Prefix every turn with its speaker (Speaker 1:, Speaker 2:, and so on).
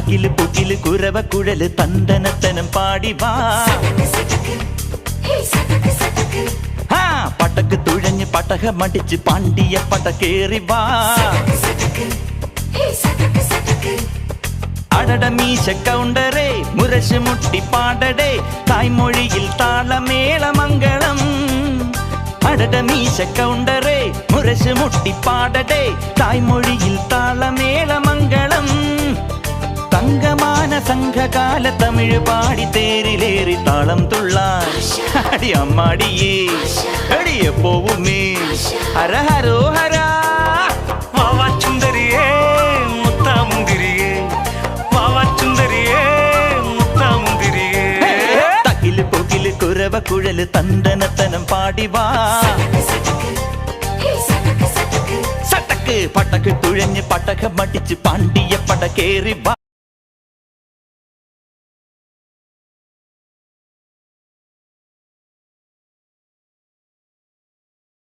Speaker 1: തകില് പുകില് കുരവ കുഴല് തന്തനത്തനം പാടി വാ. പടക്ക് തുഴഞ്ഞ് പടകമടിച്ച് പാണ്ടിയ പടകേറി വാ. അടട മീശ കൗണ്ടറേ മുരശ് മുട്ടി പാടടേ തായ്മൊഴിയിൽ താളമേളമംഗളം. അടട മീശ കൗണ്ടറേ മുരശ് മുട്ടി പാടടേ തായ്മൊഴിയിൽ താളമേളമംഗളം. തങ്കമാന സംഘകാല തമിഴ് പാടി തേരിലേറി താളം തുള്ളാൻ അടി അമ്മാടിയേ അടിയെ പോവുമേ ഹര ഹരോ ഹരാ.
Speaker 2: വാവാച്ചുന്തരിയേ മുത്താമുന്തിരിയേ വാവാച്ചുന്തരിയേ മുത്താമുന്തിരിയേ.
Speaker 1: തകില് പുകില് കുരവ കുഴല് തന്തനത്തനം പാടി വാ. സട്ടക്ക് പടക്ക് തുഴഞ്ഞ് പടകമടിച്ച് പാണ്ടിയ പടകേറി വാ.